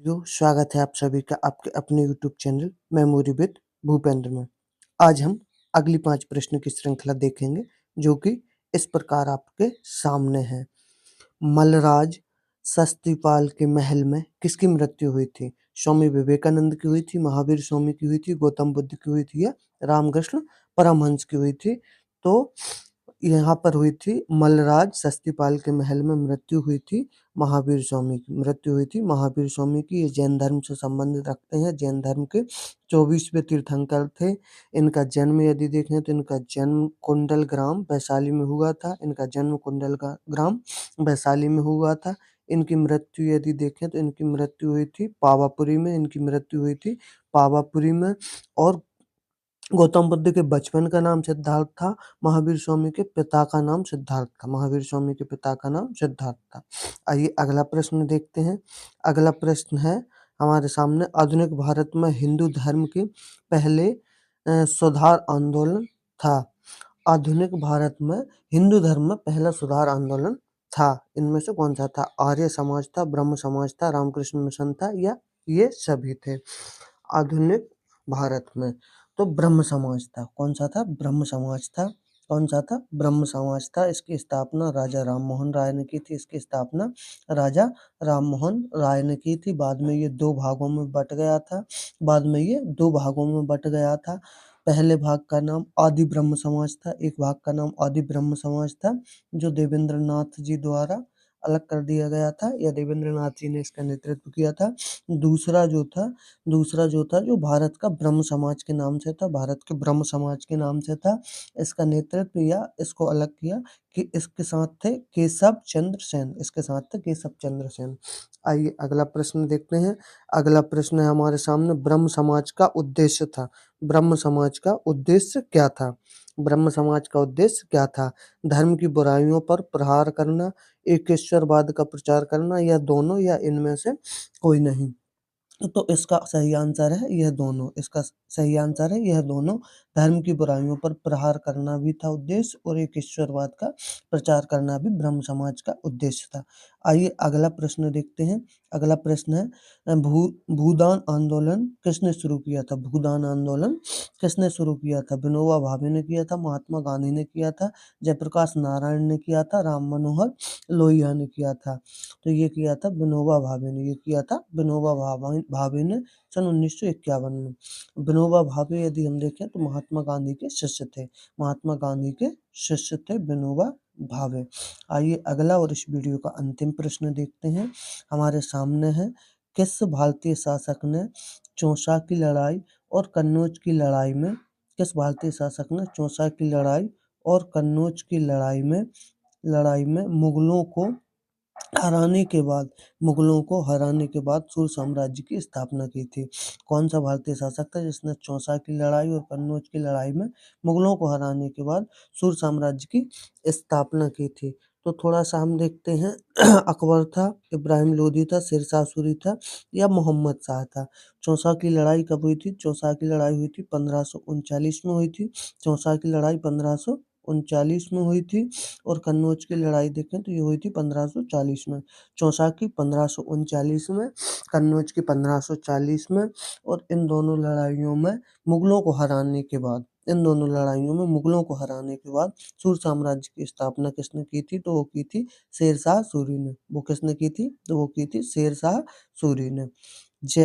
स्वागत है आप सभी का आपके अपने YouTube channel memory with Bhupendra में। आज हम अगली 5 प्रश्न की श्रृंखला देखेंगे जो कि इस प्रकार आपके सामने है। मलराज सस्तीपाल के महल में किसकी मृत्यु हुई थी? स्वामी विवेकानंद की हुई थी, महावीर स्वामी की हुई थी, गौतम बुद्ध की हुई थी या रामकृष्ण परमहंस की हुई थी? तो यहाँ पर हुई थी मलराज सस्तीपाल के महल में मृत्यु हुई थी महावीर स्वामी की मृत्यु हुई थी महावीर स्वामी की। ये जैन धर्म से संबंध रखते हैं। जैन धर्म के 24वें तीर्थंकर थे। इनका जन्म यदि देखें तो इनका जन्म कुंडल ग्राम वैशाली में हुआ था। इनका जन्म कुंडल ग्राम वैशाली में हुआ था। इनकी मृत्यु यदि देखें तो इनकी मृत्यु हुई थी पावापुरी में। इनकी मृत्यु हुई थी पावापुरी में। और गौतम बुद्ध के बचपन का नाम सिद्धार्थ था। महावीर स्वामी के पिता का नाम सिद्धार्थ था। महावीर स्वामी के पिता का नाम सिद्धार्थ था। आइए अगला प्रश्न देखते हैं। अगला प्रश्न है हमारे सामने, आधुनिक भारत में हिंदू धर्म के पहले सुधार आंदोलन था। आधुनिक भारत में हिंदू धर्म में पहला सुधार आंदोलन था। इनमें से कौन सा था? आर्य समाज था, ब्रह्म समाज था, रामकृष्ण मिशन था या ये सभी थे? आधुनिक भारत में तो ब्रह्म समाज था। कौन सा था? ब्रह्म समाज था। कौन सा था? ब्रह्म समाज था। इसकी स्थापना राजा राममोहन राय ने की थी। इसकी स्थापना राजा राममोहन राय ने की थी। बाद में ये दो भागों में बट गया था। पहले भाग का नाम आदि ब्रह्म समाज था। एक भाग का नाम आदि ब्रह्म समाज था जो देवेंद्र नाथ जी द्वारा अलग कर दिया गया था या देवेंद्र नाथ जी ने इसका नेतृत्व किया था। दूसरा जो था जो भारत का ब्रह्म समाज के नाम से था, भारत के ब्रह्म समाज के नाम से था। इसका नेतृत्व या इसको अलग किया कि इसके साथ थे केशव चंद्र सेन। इसके साथ थे केशव चंद्र सेन। आइए अगला प्रश्न देखते हैं। अगला प्रश्न है हमारे सामने, ब्रह्म समाज का उद्देश्य था। ब्रह्म समाज का उद्देश्य क्या था? ब्रह्म समाज का उद्देश्य क्या था? धर्म की बुराइयों पर प्रहार करना, एकेश्वरवाद का प्रचार करना या दोनों या इनमें से कोई नहीं? तो इसका सही आंसर है यह दोनों। इसका सही आंसर है यह दोनों। धर्म की बुराइयों पर प्रहार करना भी था उद्देश्य और एक ईश्वरवाद का प्रचार करना भी ब्रह्म समाज का उद्देश्य था। आइए अगला प्रश्न देखते हैं। अगला प्रश्न है, भूदान आंदोलन किसने शुरू किया था? भूदान आंदोलन किसने शुरू किया था? विनोबा भावे ने किया था, महात्मा गांधी ने किया था, जयप्रकाश नारायण ने किया था, राम मनोहर लोहिया ने किया था? तो ये किया था विनोबा भावे ने। ये किया था विनोबा भावे ने सन 1951 में। विनोबा भावे यदि हम देखें तो महात्मा गांधी के शिष्य थे। महात्मा गांधी के शिष्य थे विनोबा भावे। आइए अगला और इस वीडियो का अंतिम प्रश्न देखते हैं। हमारे सामने है, किस भारतीय शासक ने चौसा की लड़ाई और कन्नौज की लड़ाई में किस भारतीय शासक ने चौसा की लड़ाई और कन्नौज की लड़ाई में मुगलों को हराने के बाद सूर साम्राज्य की स्थापना की थी? कौन सा भारतीय शासक था जिसने चौसा की लड़ाई और कन्नौज की लड़ाई में मुगलों को हराने के बाद सूर साम्राज्य की स्थापना की थी? तो थोड़ा सा हम देखते हैं। अकबर था, इब्राहिम लोदी था, शेरशाह सूरी था या मोहम्मद शाह था? चौसा की लड़ाई कब हुई थी? चौसा की लड़ाई हुई थी 1539 में हुई थी। चौसा की लड़ाई 1539 में हुई थी। और कन्नौज की लड़ाई देखें तो ये हुई थी 1540 में। चौसा की 1539 में, कन्नौज की 1540 में। और इन दोनों लड़ाइयों में मुगलों को हराने के बाद सूर साम्राज्य की स्थापना किसने की थी? तो वो की थी शेरशाह सूरी ने। वो किसने की थी? तो वो की थी शेरशाह सूरी ने। जय